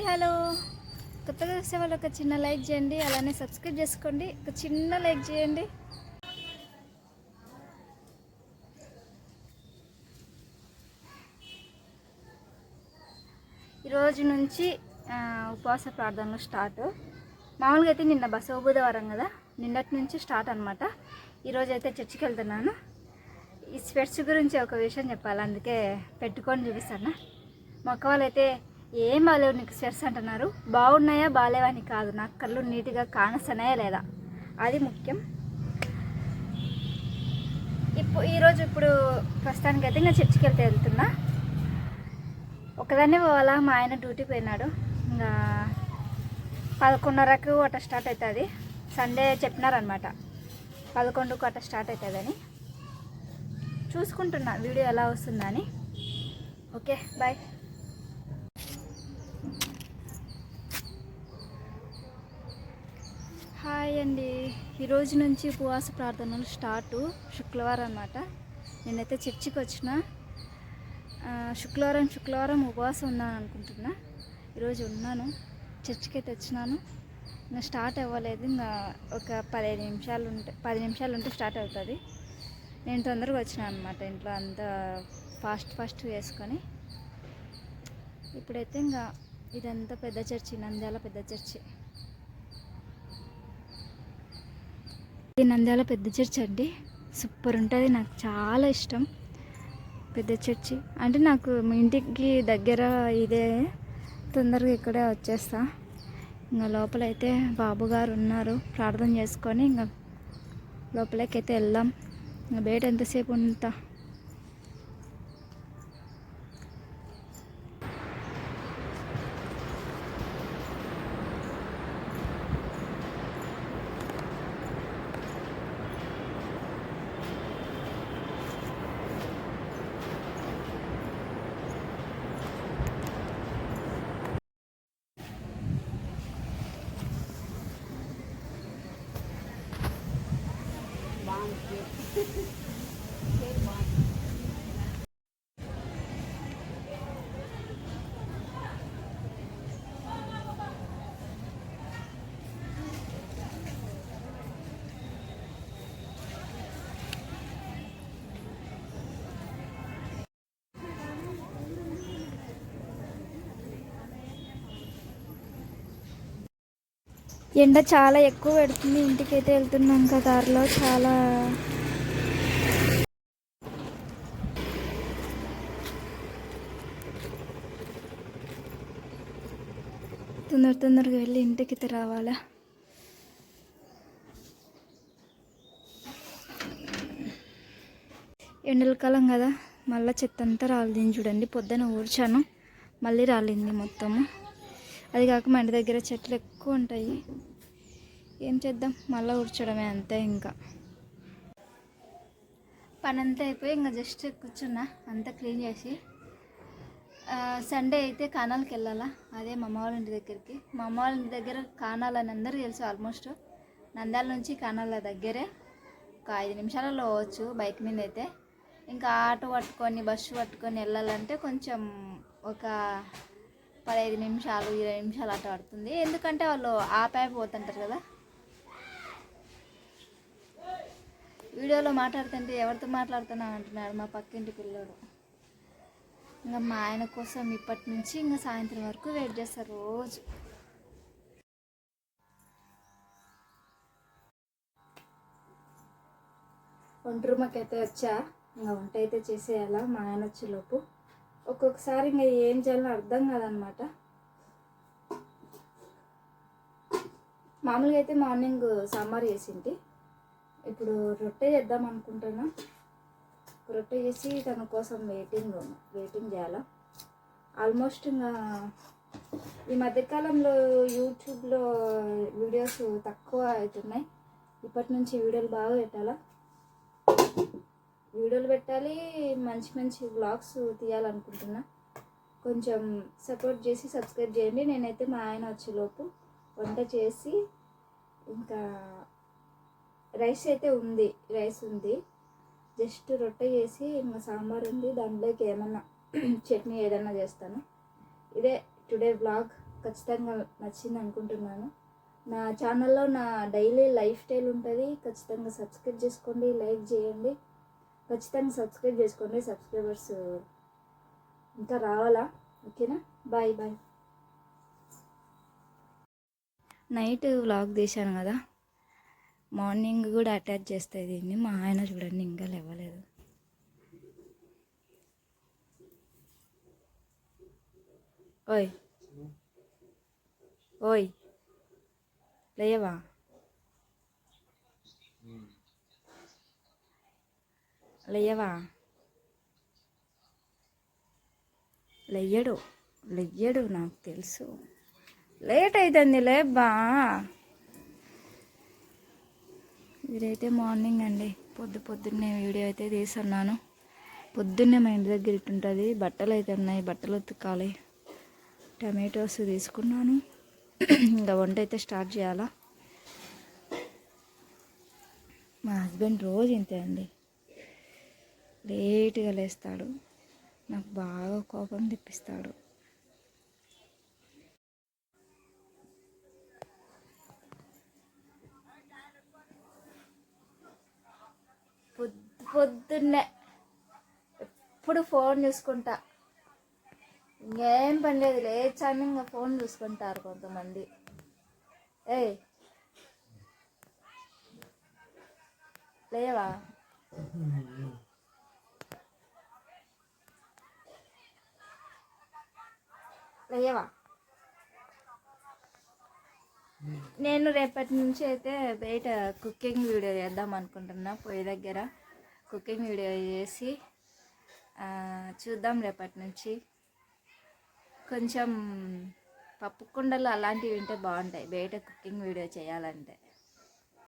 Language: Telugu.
హలో. కొత్తగా చూసే వాళ్ళు ఒక చిన్న లైక్ చేయండి, అలానే సబ్స్క్రైబ్ చేసుకోండి. ఒక చిన్న లైక్ చేయండి. ఈరోజు నుంచి ఉపవాస ప్రార్థనలు స్టార్ట్. మామూలుగా అయితే నిన్న బసవ బుధవారం కదా, నిన్నటి నుంచి స్టార్ట్ అనమాట. ఈరోజు అయితే చర్చికి వెళ్తున్నాను. ఈ స్వెట్స్ గురించి ఒక విషయం చెప్పాలి, అందుకే పెట్టుకొని చూపిస్తాను. మా అక్క వాళ్ళైతే ఏం బాగాలేవు నీకు స్వెట్స్ అంటున్నారు. బాగున్నాయా బాగాలేవా అని కాదు, నాకు కళ్ళు నీట్గా కానస్తున్నాయా లేదా, అది ముఖ్యం. ఇప్పుడు ప్రస్తుతానికి అయితే నేను చర్చికి వెళ్తున్నా. ఒకదాన్ని పోవాలా, మా ఆయన డ్యూటీకి పోయినాడు. ఇంకా 11:30కు అట్లా స్టార్ట్ అవుతుంది. సండే చెప్పినారనమాట 11కు అట్లా స్టార్ట్ అవుతుందని. చూసుకుంటున్నా వీడియో ఎలా వస్తుందని. Okay bye. హాయ్ అండి. ఈరోజు నుంచి ఉపవాస ప్రార్థనలు స్టార్టు. శుక్రవారం అన్నమాట. నేనైతే చర్చికి వచ్చిన. శుక్రవారం ఉపవాసం ఉన్నాను అనుకుంటున్నా. ఈరోజు ఉన్నాను, చర్చికి అయితే వచ్చినాను. ఇంకా స్టార్ట్ అవ్వలేదు, ఇంకా ఒక 10 నిమిషాలు ఉంటే స్టార్ట్ అవుతుంది. నేను తొందరగా వచ్చినాను అనమాట, ఇంట్లో అంతా ఫాస్ట్ వేసుకొని. ఇప్పుడైతే ఇంకా ఇదంతా పెద్ద చర్చి, నంద్యాల పెద్ద చర్చి. ఇది నంద్యాల పెద్ద చర్చి అండి, సూపర్ ఉంటుంది. నాకు చాలా ఇష్టం పెద్ద చర్చి అంటే. నాకు మీ ఇంటికి దగ్గర ఇదే, తొందరగా ఇక్కడే వచ్చేస్తా. ఇంకా లోపలైతే బాబు గారు ఉన్నారు, ప్రార్థన చేసుకొని ఇంకా లోపలికైతే వెళ్దాం. ఇంకా బయట ఎంతసేపు ఉంటా. ఎండ చాలా ఎక్కువ పెడుతుంది. ఇంటికైతే వెళ్తున్నాం కదా, దారిలో చాలా తొందరగా వెళ్ళి ఇంటికి రావాలా. ఎండల కాలం కదా, మళ్ళీ చెత్త అంతా రాలింది చూడండి. పొద్దున ఊడ్చాను, మళ్ళీ రాలింది మొత్తము. అది కాక మా ఇంటి దగ్గర చెట్లు ఎక్కువ ఉంటాయి, ఏం చేద్దాం, మళ్ళీ ఊడ్చడమే అంతే. ఇంకా పని అంతా అయిపోయి ఇంకా జస్ట్ కూర్చున్నా, అంతా క్లీన్ చేసి. సండే అయితే కానాలకి వెళ్ళాలా, అదే మా అమ్మ వాళ్ళ ఇంటి దగ్గరికి. మా అమ్మ వాళ్ళ ఇంటి దగ్గర కానాలు అని అందరూ తెలుసు. ఆల్మోస్ట్ నంద్యాల నుంచి కానాల దగ్గరే, ఒక 5 నిమిషాలలో పోవచ్చు బైక్ మీద అయితే. ఇంకా ఆటో పట్టుకొని బస్సు పట్టుకొని వెళ్ళాలంటే కొంచెం ఒక 15 నిమిషాలు 20 నిమిషాలు అట్లా పడుతుంది. ఎందుకంటే వాళ్ళు పోతుంటారు కదా. వీడియోలో మాట్లాడుతుంటే ఎవరితో మాట్లాడుతున్నా అంటున్నాడు మా పక్కింటి పిల్లడు. ఇంకా మా ఆయన కోసం ఇప్పటి నుంచి ఇంకా సాయంత్రం వరకు వెయిట్ చేస్తారు రోజు. వంట రూమ్కి అయితే వచ్చా, ఇంకా వంట అయితే చేసేయాలా మా ఆయన వచ్చేలోపు. ఒక్కొక్కసారి ఇంకా ఏం చేయాలో అర్థం కాదనమాట. మామూలుగా అయితే మార్నింగ్ సాంబార్ చేసింటి, ఇప్పుడు రొట్టె చేద్దాం అనుకుంటున్నా. రొట్టె చేసి తన కోసం వెయిటింగ్ చేయాలా. ఆల్మోస్ట్ ఇంకా ఈ మధ్యకాలంలో యూట్యూబ్లో వీడియోస్ తక్కువ అవుతున్నాయి. ఇప్పటి నుంచి వీడియోలు బాగా పెట్టాలి, మంచి వ్లాగ్స్ తీయాలనుకుంటున్నా. కొంచెం సపోర్ట్ చేసి సబ్స్క్రైబ్ చేయండి. నేనైతే మా ఆయన వచ్చేలోపు వంట చేసి, ఇంకా రైస్ ఉంది, జస్ట్ రొట్టె చేసి ఇంకా సాంబార్ ఉంది, దాంట్లోకి ఏమన్నా చట్నీ ఏదన్నా చేస్తాను. ఇదే టుడే వ్లాగ్. ఖచ్చితంగా నచ్చింది అనుకుంటున్నాను. నా ఛానల్లో నా డైలీ లైఫ్ స్టైల్ ఉంటుంది. ఖచ్చితంగా సబ్స్క్రైబ్ చేసుకోండి, లైక్ చేయండి. ఖచ్చితంగా సబ్స్క్రైబ్ చేసుకోండి. సబ్స్క్రైబర్స్ ఇంకా రావాలా? ఓకేనా? Bye bye. నైట్ వ్లాగ్ తీశాను కదా, మార్నింగ్ కూడా అటాచ్ చేస్తాయి దీన్ని. మా ఆయన చూడండి ఇంకా లేవలేదు. ఓయ్ ఓయ్ లేవా? లేవా? లెయ్యడు నాకు తెలుసు. లేట్ అవుతుంది లేబ్బా. ఇదైతే మార్నింగ్ అండి. పొద్దున్నే వీడియో అయితే తీస్తున్నాను. పొద్దున్నే మా ఇంటి దగ్గర ఇట్టుంటుంది. బట్టలు అయితే ఉన్నాయి, బట్టలు ఉతకాలి. టమాటోస్ తీసుకున్నాను. ఇంకా వంట అయితే స్టార్ట్ చేయాలా. మా హస్బెండ్ రోజు ఇంతే అండి, లేట్గా లేస్తాడు. నాకు బాగా కోపం తెప్పిస్తాడు. పొద్దున్నే ఎప్పుడు ఫోన్ చూసుకుంటా. ఇంకేం పని లేదు, లేచాను ఇంకా ఫోన్ చూసుకుంటారు కొంతమంది. ఏయ్ లేవా? లేవా? నేను రేపటి నుంచి అయితే బయట కుకింగ్ వీడియో చేద్దాం అనుకుంటున్నా. పొయ్యి దగ్గర కుకింగ్ వీడియో చేసి చూద్దాం రేపటి నుంచి. కొంచెం పప్పు కుండలు అలాంటివి ఉంటే బాగుంటాయి బయట కుకింగ్ వీడియో చేయాలంటే.